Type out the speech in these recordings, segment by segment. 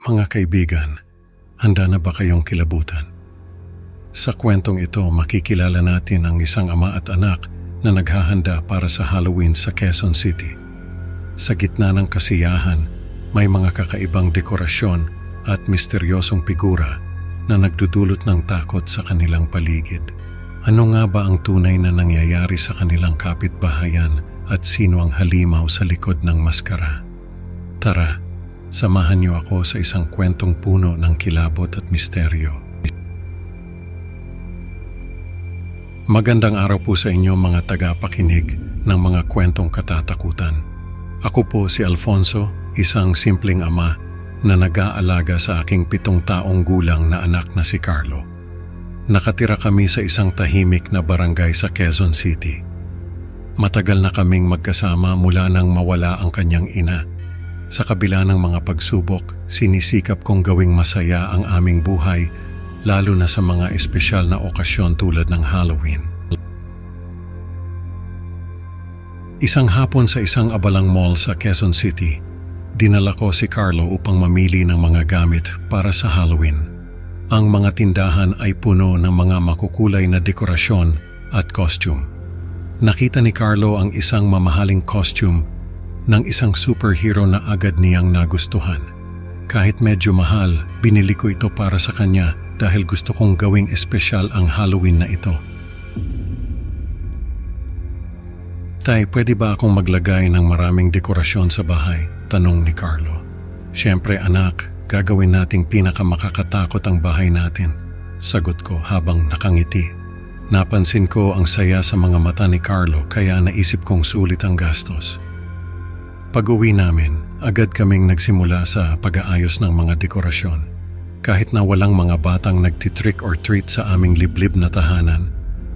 Mga kaibigan, handa na ba kayong kilabutan? Sa kwentong ito, makikilala natin ang isang ama at anak na naghahanda para sa Halloween sa Quezon City. Sa gitna ng kasiyahan, may mga kakaibang dekorasyon at misteryosong figura na nagdudulot ng takot sa kanilang paligid. Ano nga ba ang tunay na nangyayari sa kanilang kapitbahayan at sino ang halimaw sa likod ng maskara? Tara, samahan niyo ako sa isang kwentong puno ng kilabot at misteryo. Magandang araw po sa inyo mga tagapakinig ng mga kwentong katatakutan. Ako po si Alfonso, isang simpleng ama na nag-aalaga sa aking 7 taong gulang na anak na si Carlo. Nakatira kami sa isang tahimik na barangay sa Quezon City. Matagal na kaming magkasama mula nang mawala ang kanyang ina. Sa kabila ng mga pagsubok, sinisikap kong gawing masaya ang aming buhay, lalo na sa mga espesyal na okasyon tulad ng Halloween. Isang hapon sa isang abalang mall sa Quezon City, dinala ko si Carlo upang mamili ng mga gamit para sa Halloween. Ang mga tindahan ay puno ng mga makukulay na dekorasyon at costume. Nakita ni Carlo ang isang mamahaling costume ng isang superhero na agad niyang nagustuhan. Kahit medyo mahal, binili ko ito para sa kanya dahil gusto kong gawing espesyal ang Halloween na ito. Tay, pwede ba akong maglagay ng maraming dekorasyon sa bahay? Tanong ni Carlo. Siyempre anak, gagawin nating pinakamakakatakot ang bahay natin. Sagot ko habang nakangiti. Napansin ko ang saya sa mga mata ni Carlo kaya naisip kong sulit ang gastos. Pag-uwi namin, agad kaming nagsimula sa pag-aayos ng mga dekorasyon. Kahit na walang mga batang nagtitrick or treat sa aming liblib na tahanan,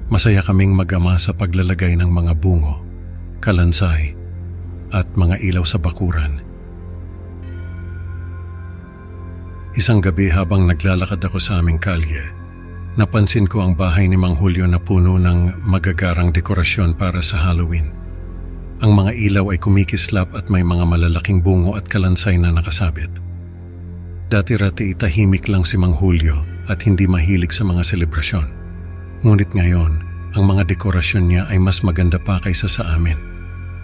masaya kaming mag-ama sa paglalagay ng mga bungo, kalansay, at mga ilaw sa bakuran. Isang gabi habang naglalakad ako sa aming kalye, napansin ko ang bahay ni Mang Julio na puno ng magagarang dekorasyon para sa Halloween. Ang mga ilaw ay kumikislap at may mga malalaking bungo at kalansay na nakasabit. Dati-rati tahimik lang si Mang Julio at hindi mahilig sa mga selebrasyon. Ngunit ngayon, ang mga dekorasyon niya ay mas maganda pa kaysa sa amin.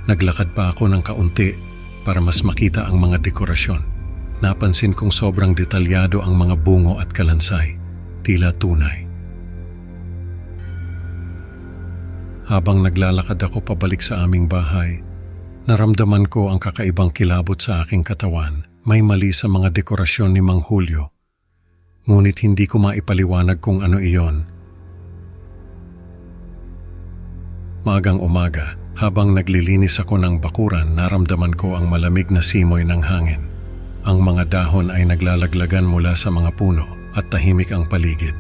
Naglakad pa ako ng kaunti para mas makita ang mga dekorasyon. Napansin kong sobrang detalyado ang mga bungo at kalansay, tila tunay. Habang naglalakad ako pabalik sa aming bahay, naramdaman ko ang kakaibang kilabot sa aking katawan. May mali sa mga dekorasyon ni Mang Julio. Ngunit hindi ko maipaliwanag kung ano iyon. Maagang umaga, habang naglilinis ako ng bakuran, naramdaman ko ang malamig na simoy ng hangin. Ang mga dahon ay naglalaglagan mula sa mga puno at tahimik ang paligid.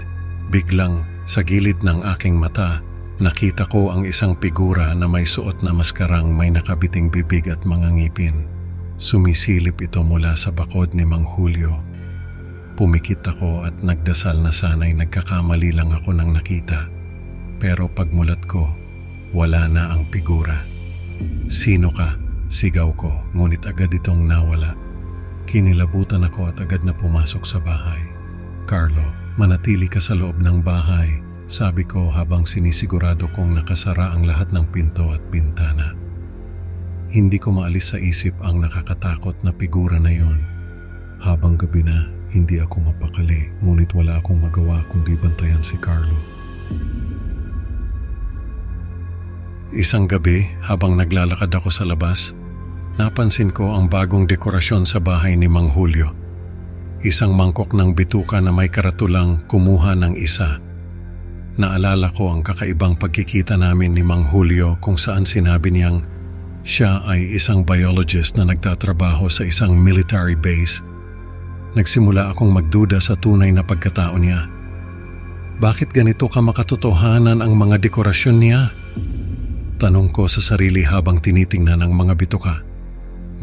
Biglang, sa gilid ng aking mata, nakita ko ang isang figura na may suot na maskarang may nakabiting bibig at mga ngipin. Sumisilip ito mula sa bakod ni Mang Julio. Pumikit ako at nagdasal na sana'y nagkakamali lang ako ng nakita. Pero pagmulat ko, wala na ang figura. Sino ka? Sigaw ko, ngunit agad itong nawala. Kinilabutan ako at agad na pumasok sa bahay. Carlo, manatili ka sa loob ng bahay, sabi ko habang sinisigurado kong nakasara ang lahat ng pinto at bintana. Hindi ko maalis sa isip ang nakakatakot na figura na yon. Habang gabi na, hindi ako mapakali, ngunit wala akong magawa kundi bantayan si Carlo. Isang gabi, habang naglalakad ako sa labas, napansin ko ang bagong dekorasyon sa bahay ni Mang Julio. Isang mangkok ng bituka na may karatulang kumuha ng isa. Naalala ko ang kakaibang pagkikita namin ni Mang Julio kung saan sinabi niyang siya ay isang biologist na nagtatrabaho sa isang military base. Nagsimula akong magduda sa tunay na pagkatao niya. Bakit ganito ka makatotohanan ang mga dekorasyon niya? Tanong ko sa sarili habang tinitingnan ang mga bituka.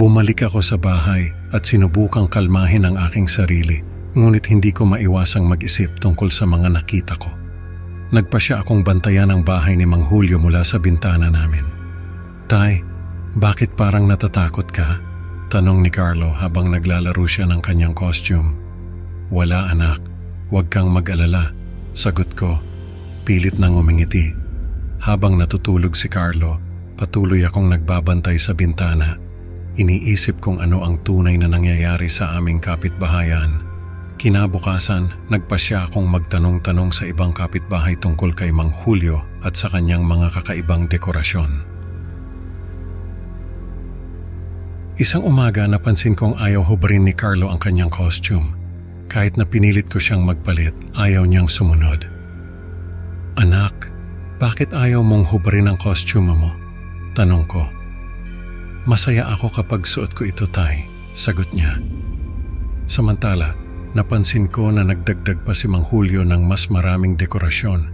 Bumalik ako sa bahay at sinubukang kalmahin ang aking sarili, ngunit hindi ko maiwasang mag-isip tungkol sa mga nakita ko. Nagpasya akong bantayan ang bahay ni Mang Julio mula sa bintana namin. Tay, bakit parang natatakot ka? Tanong ni Carlo habang naglalaro siya ng kanyang costume. Wala anak, huwag kang mag-alala. Sagot ko, pilit nang umingiti. Habang natutulog si Carlo, patuloy akong nagbabantay sa bintana. Iniisip kung ano ang tunay na nangyayari sa aming kapitbahayan. Kinabukasan, nagpasya akong magtanong-tanong sa ibang kapitbahay tungkol kay Mang Julio at sa kanyang mga kakaibang dekorasyon. Isang umaga napansin kong ayaw hubarin ni Carlo ang kanyang costume. Kahit na pinilit ko siyang magpalit, ayaw niyang sumunod. Anak, bakit ayaw mong hubarin ang costume mo? Tanong ko. Masaya ako kapag suot ko ito, Tay, sagot niya. Samantala, napansin ko na nagdagdag pa si Mang Julio ng mas maraming dekorasyon.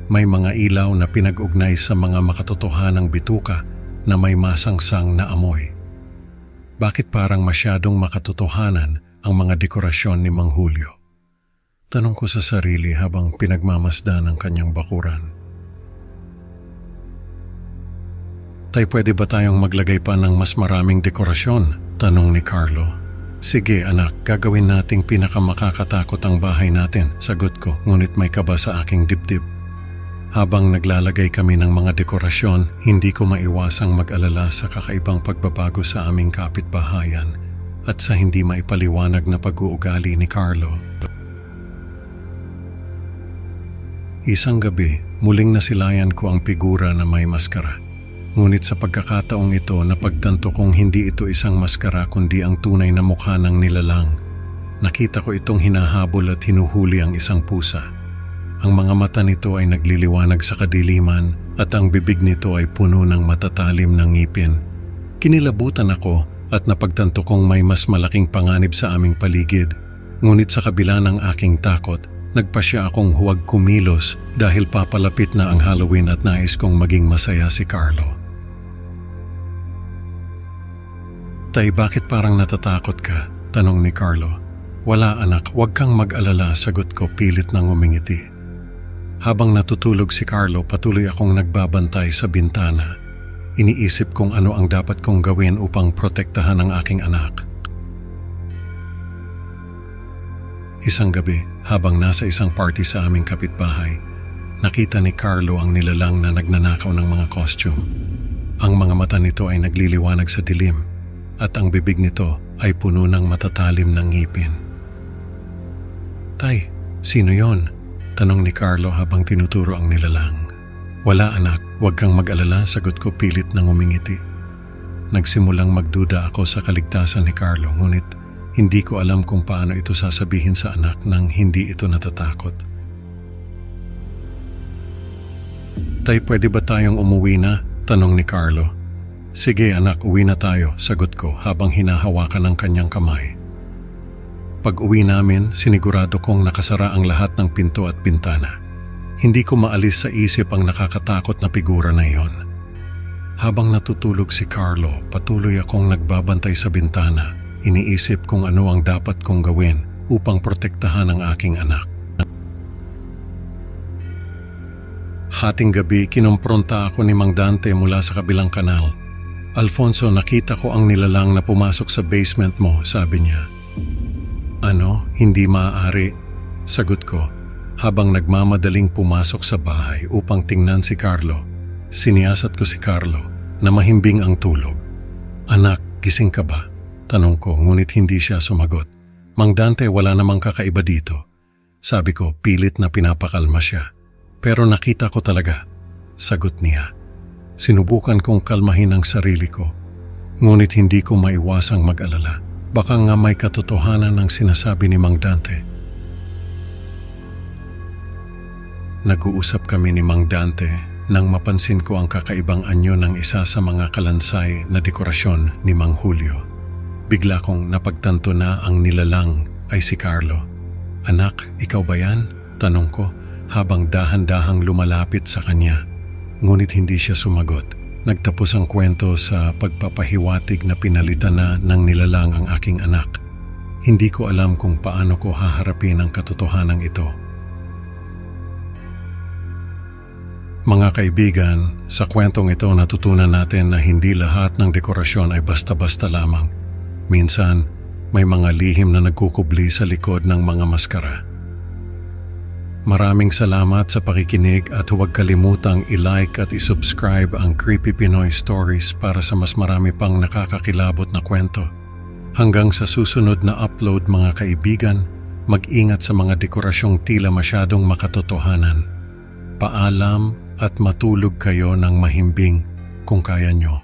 May mga ilaw na pinag-ugnay sa mga makatotohanang bituka na may masangsang na amoy. Bakit parang masyadong makatotohanan ang mga dekorasyon ni Mang Julio? Tanong ko sa sarili habang pinagmamasdan ang kanyang bakuran. Tay, pwede ba tayong maglagay pa ng mas maraming dekorasyon? Tanong ni Carlo. Sige anak, gagawin nating pinakamakakatakot ang bahay natin, sagot ko, ngunit may kaba sa aking dibdib. Habang naglalagay kami ng mga dekorasyon, hindi ko maiwasang mag-alala sa kakaibang pagbabago sa aming kapitbahayan at sa hindi maipaliwanag na pag-uugali ni Carlo. Isang gabi, muling nasilayan ko ang figura na may maskara. Ngunit sa pagkakataong ito, napagtanto kong hindi ito isang maskara kundi ang tunay na mukha ng nilalang. Nakita ko itong hinahabol at hinuhuli ang isang pusa. Ang mga mata nito ay nagliliwanag sa kadiliman at ang bibig nito ay puno ng matatalim na ngipin. Kinilabutan ako at napagtanto kong may mas malaking panganib sa aming paligid. Ngunit sa kabila ng aking takot, nagpasya akong huwag kumilos dahil papalapit na ang Halloween at nais kong maging masaya si Carlo. Tay, bakit parang natatakot ka? Tanong ni Carlo. Wala anak, huwag kang mag-alala, sagot ko pilit nang umingiti. Habang natutulog si Carlo, patuloy akong nagbabantay sa bintana. Iniisip kung ano ang dapat kong gawin upang protektahan ang aking anak. Isang gabi, habang nasa isang party sa aming kapitbahay, nakita ni Carlo ang nilalang na nagnanakaw ng mga costume. Ang mga mata nito ay nagliliwanag sa dilim at ang bibig nito ay puno ng matatalim na ngipin. Tay, sino yon? Tanong ni Carlo habang tinuturo ang nilalang. Wala anak, huwag kang mag-alala, sagot ko pilit nang umingiti. Nagsimulang magduda ako sa kaligtasan ni Carlo, ngunit hindi ko alam kung paano ito sasabihin sa anak nang hindi ito natatakot. Tay, pwede ba tayong umuwi na? Tanong ni Carlo. Sige anak, uwi na tayo, sagot ko habang hinahawakan ang kanyang kamay. Pag-uwi namin, sinigurado kong nakasara ang lahat ng pinto at bintana. Hindi ko maalis sa isip ang nakakatakot na figura na iyon. Habang natutulog si Carlo, patuloy akong nagbabantay sa bintana. Iniisip kung ano ang dapat kong gawin upang protektahan ang aking anak. Hating gabi, kinumpronta ako ni Mang Dante mula sa kabilang kanal. Alfonso, nakita ko ang nilalang na pumasok sa basement mo, sabi niya. Ano? Hindi maaari, sagot ko habang nagmamadaling pumasok sa bahay upang tingnan si Carlo. Siniyasat ko si Carlo na mahimbing ang tulog. Anak, gising ka ba? Tanong ko, ngunit hindi siya sumagot. Mang Dante, wala namang kakaiba dito. Sabi ko, pilit na pinapakalma siya. Pero nakita ko talaga, sagot niya. Sinubukan kong kalmahin ang sarili ko, ngunit hindi ko maiwasang mag-alala. Baka nga may katotohanan ng sinasabi ni Mang Dante. Nag-uusap kami ni Mang Dante nang mapansin ko ang kakaibang anyo ng isa sa mga kalansay na dekorasyon ni Mang Julio. Bigla kong napagtanto na ang nilalang ay si Carlo. Anak, ikaw ba yan? Tanong ko habang dahan-dahang lumalapit sa kanya. Ngunit hindi siya sumagot. Nagtapos ang kwento sa pagpapahiwatig na pinalitan na ng nilalang ang aking anak. Hindi ko alam kung paano ko haharapin ang katotohanan ito. Mga kaibigan, sa kwentong ito natutunan natin na hindi lahat ng dekorasyon ay basta-basta lamang. Minsan, may mga lihim na nagkukubli sa likod ng mga maskara. Maraming salamat sa pakikinig at huwag kalimutang i-like at i-subscribe ang Creepy Pinoy Stories para sa mas marami pang nakakakilabot na kwento. Hanggang sa susunod na upload mga kaibigan, mag-ingat sa mga dekorasyong tila masyadong makatotohanan. Paalam at matulog kayo ng mahimbing kung kaya nyo.